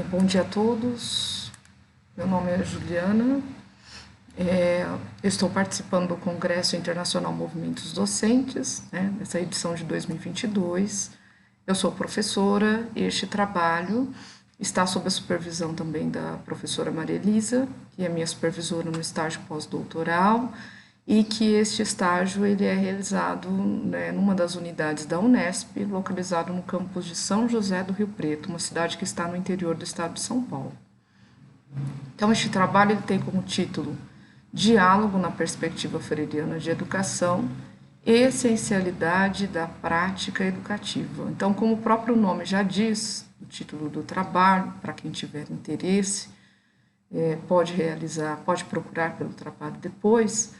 Bom dia a todos, meu nome é Juliana, eu estou participando do Congresso Internacional Movimentos Docentes, né, nessa edição de 2022. Eu sou professora e este trabalho está sob a supervisão também da professora Maria Elisa, que é minha supervisora no estágio pós-doutoral, e que este estágio ele é realizado, né, numa das unidades da Unesp, localizado no campus de São José do Rio Preto, uma cidade que está no interior do estado de São Paulo. Então, este trabalho ele tem como título Diálogo na Perspectiva Freiriana de Educação, Essencialidade da Prática Educativa. Então, como o próprio nome já diz, o título do trabalho, para quem tiver interesse, pode procurar pelo trabalho depois,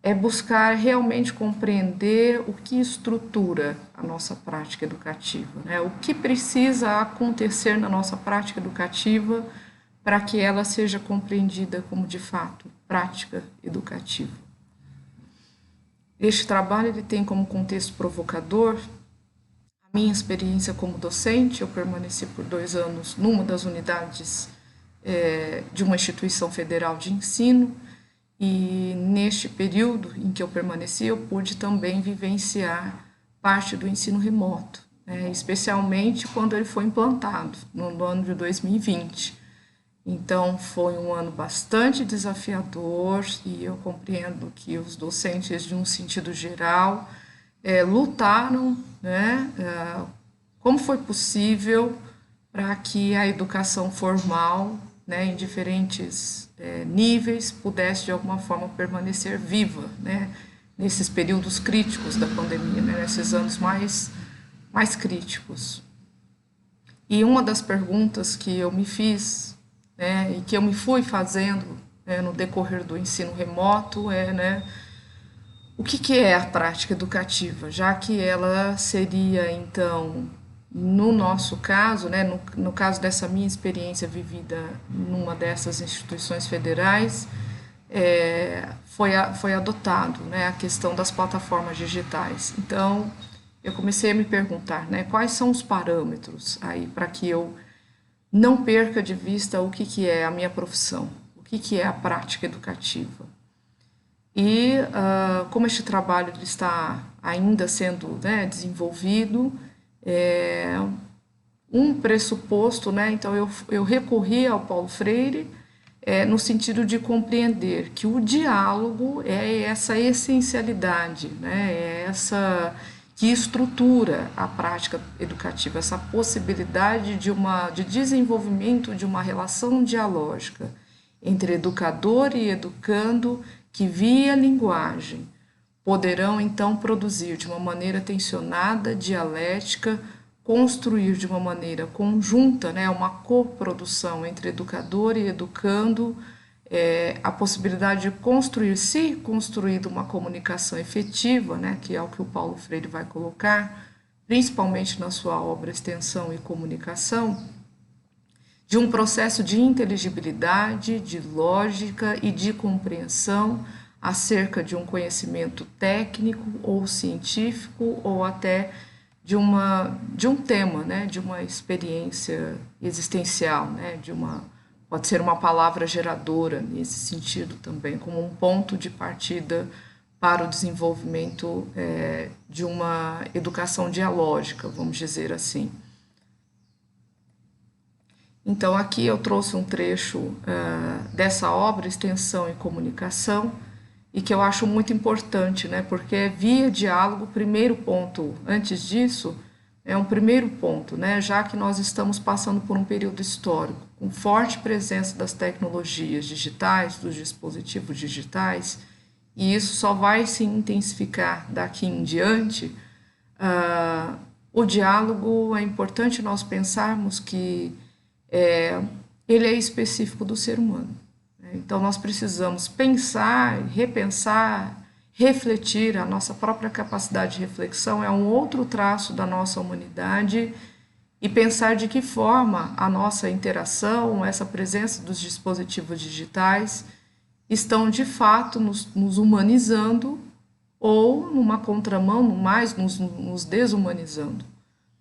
é buscar realmente compreender o que estrutura a nossa prática educativa, né? O que precisa acontecer na nossa prática educativa para que ela seja compreendida como, de fato, prática educativa. Este trabalho ele tem como contexto provocador a minha experiência como docente. Eu permaneci por 2 anos numa das unidades de uma instituição federal de ensino, e neste período em que eu permaneci, eu pude também vivenciar parte do ensino remoto, né, especialmente quando ele foi implantado no ano de 2020. Então, foi um ano bastante desafiador e eu compreendo que os docentes, de um sentido geral, lutaram, né, como foi possível para que a educação formal, né, em diferentes níveis, pudesse de alguma forma permanecer viva, né, nesses períodos críticos da pandemia, né, nesses anos mais críticos. E uma das perguntas que eu me fiz, né, e que eu me fui fazendo, né, no decorrer do ensino remoto né, o que é a prática educativa, já que ela seria, então, no nosso caso, né, no caso dessa minha experiência vivida numa dessas instituições federais, foi adotado, né, a questão das plataformas digitais. Então, eu comecei a me perguntar, né, quais são os parâmetros aí para que eu não perca de vista o que é a minha profissão, o que é a prática educativa. E como este trabalho está ainda sendo, né, desenvolvido, um pressuposto, né, então eu recorri ao Paulo Freire no sentido de compreender que o diálogo é essa essencialidade, né, é essa que estrutura a prática educativa, essa possibilidade de desenvolvimento de uma relação dialógica entre educador e educando, que via linguagem poderão então produzir de uma maneira tensionada, dialética, construir de uma maneira conjunta, né, uma coprodução entre educador e educando, a possibilidade de construir, se construída uma comunicação efetiva, né, que é o que o Paulo Freire vai colocar, principalmente na sua obra Extensão e Comunicação, de um processo de inteligibilidade, de lógica e de compreensão acerca de um conhecimento técnico ou científico ou até de um tema, né, de uma experiência existencial, né, pode ser uma palavra geradora nesse sentido também, como um ponto de partida para o desenvolvimento de uma educação dialógica, vamos dizer assim. Então, aqui eu trouxe um trecho dessa obra, Extensão e Comunicação, e que eu acho muito importante, né, porque é via diálogo, o primeiro ponto. Antes disso, é um primeiro ponto, né, já que nós estamos passando por um período histórico, com forte presença das tecnologias digitais, dos dispositivos digitais, e isso só vai se intensificar daqui em diante. O diálogo, é importante nós pensarmos que ele é específico do ser humano. Então, nós precisamos pensar, repensar, refletir. A nossa própria capacidade de reflexão é um outro traço da nossa humanidade, e pensar de que forma a nossa interação, essa presença dos dispositivos digitais, estão de fato nos humanizando ou numa contramão, mais nos desumanizando.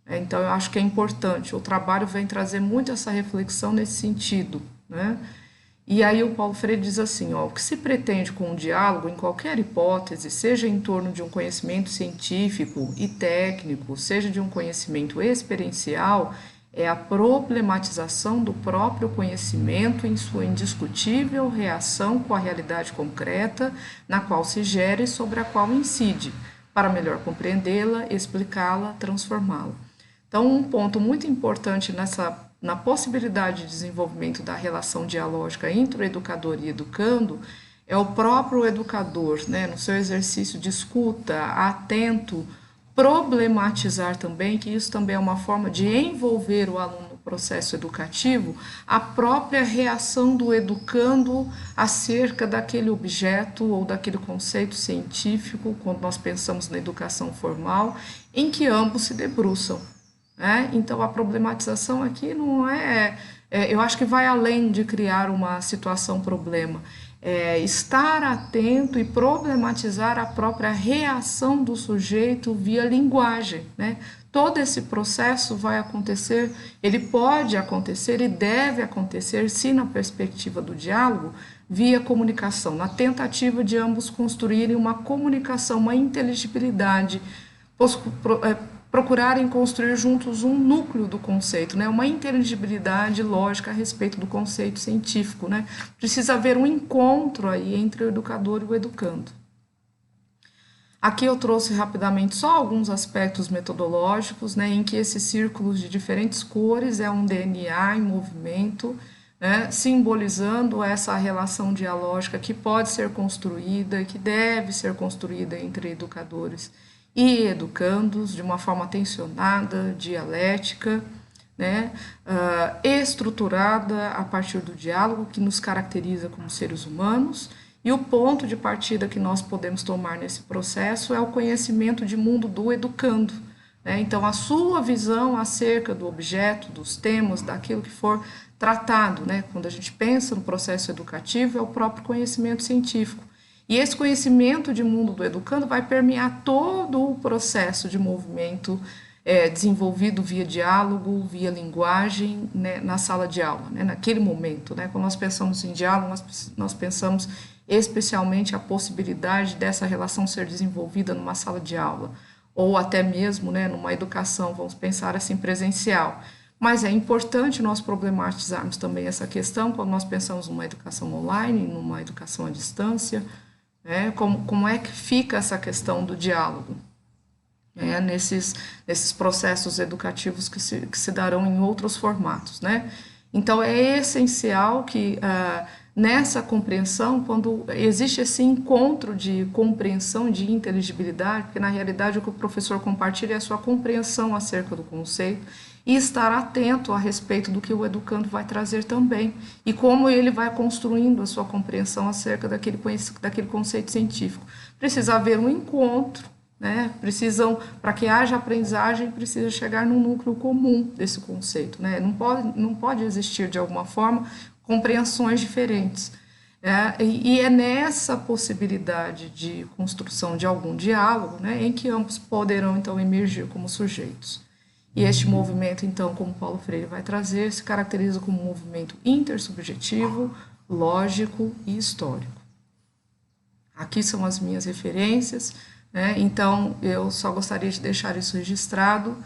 Então, eu acho que é importante. O trabalho vem trazer muito essa reflexão nesse sentido, né? E aí o Paulo Freire diz assim, ó, o que se pretende com o diálogo, em qualquer hipótese, seja em torno de um conhecimento científico e técnico, seja de um conhecimento experiencial, é a problematização do próprio conhecimento em sua indiscutível reação com a realidade concreta na qual se gera e sobre a qual incide, para melhor compreendê-la, explicá-la, transformá-la. Então, um ponto muito importante na possibilidade de desenvolvimento da relação dialógica entre o educador e educando é o próprio educador, né, no seu exercício de escuta, atento, problematizar também, que isso também é uma forma de envolver o aluno no processo educativo, a própria reação do educando acerca daquele objeto ou daquele conceito científico, quando nós pensamos na educação formal, em que ambos se debruçam. Né? Então, a problematização aqui não eu acho que vai além de criar uma situação-problema. É estar atento e problematizar a própria reação do sujeito via linguagem. Né? Todo esse processo vai acontecer, ele pode acontecer e deve acontecer, se na perspectiva do diálogo, via comunicação, na tentativa de ambos construírem uma comunicação, uma inteligibilidade, procurarem construir juntos um núcleo do conceito, né? Uma inteligibilidade lógica a respeito do conceito científico. Né? Precisa haver um encontro aí entre o educador e o educando. Aqui eu trouxe rapidamente só alguns aspectos metodológicos, né, em que esses círculos de diferentes cores é um DNA em movimento, né, simbolizando essa relação dialógica que pode ser construída, que deve ser construída entre educadores e educandos de uma forma tensionada, dialética, né, estruturada a partir do diálogo que nos caracteriza como seres humanos. E o ponto de partida que nós podemos tomar nesse processo é o conhecimento de mundo do educando. Né? Então, a sua visão acerca do objeto, dos temas, daquilo que for tratado, né? Quando a gente pensa no processo educativo, é o próprio conhecimento científico. E esse conhecimento de mundo do educando vai permear todo o processo de movimento desenvolvido via diálogo, via linguagem, né, na sala de aula, né, naquele momento. Né, quando nós pensamos em diálogo, nós pensamos especialmente a possibilidade dessa relação ser desenvolvida numa sala de aula, ou até mesmo, né, numa educação, vamos pensar assim, presencial. Mas é importante nós problematizarmos também essa questão quando nós pensamos numa educação online, numa educação à distância, né, como é que fica essa questão do diálogo, né, nesses processos educativos que se darão em outros formatos. Né? Então, é essencial que nessa compreensão, quando existe esse encontro de compreensão, de inteligibilidade, porque na realidade o que o professor compartilha é a sua compreensão acerca do conceito e estar atento a respeito do que o educando vai trazer também e como ele vai construindo a sua compreensão acerca daquele conceito científico. Precisa haver um encontro, né? Para que haja aprendizagem, precisa chegar num núcleo comum desse conceito. Né? Não pode existir, de alguma forma, compreensões diferentes. E é nessa possibilidade de construção de algum diálogo, né, em que ambos poderão, então, emergir como sujeitos. E este movimento, então, como Paulo Freire vai trazer, se caracteriza como um movimento intersubjetivo, lógico e histórico. Aqui são as minhas referências, né? Então, eu só gostaria de deixar isso registrado.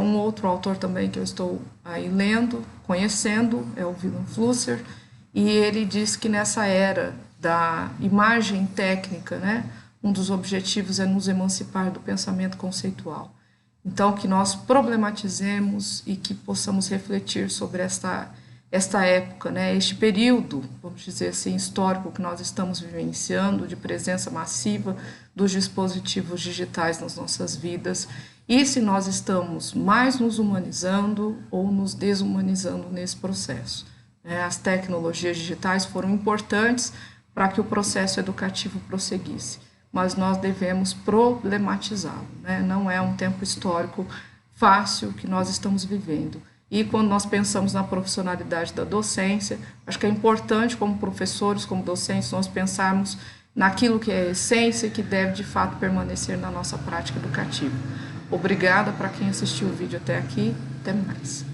Um outro autor também que eu estou aí lendo, conhecendo, é o Willem Flusser, e ele diz que nessa era da imagem técnica, né, um dos objetivos é nos emancipar do pensamento conceitual. Então, que nós problematizemos e que possamos refletir sobre esta época, né, este período, vamos dizer assim, histórico que nós estamos vivenciando, de presença massiva dos dispositivos digitais nas nossas vidas, e se nós estamos mais nos humanizando ou nos desumanizando nesse processo. As tecnologias digitais foram importantes para que o processo educativo prosseguisse, mas nós devemos problematizá-lo. Né? Não é um tempo histórico fácil que nós estamos vivendo. E quando nós pensamos na profissionalidade da docência, acho que é importante, como professores, como docentes, nós pensarmos naquilo que é a essência e que deve, de fato, permanecer na nossa prática educativa. Obrigada para quem assistiu o vídeo até aqui. Até mais.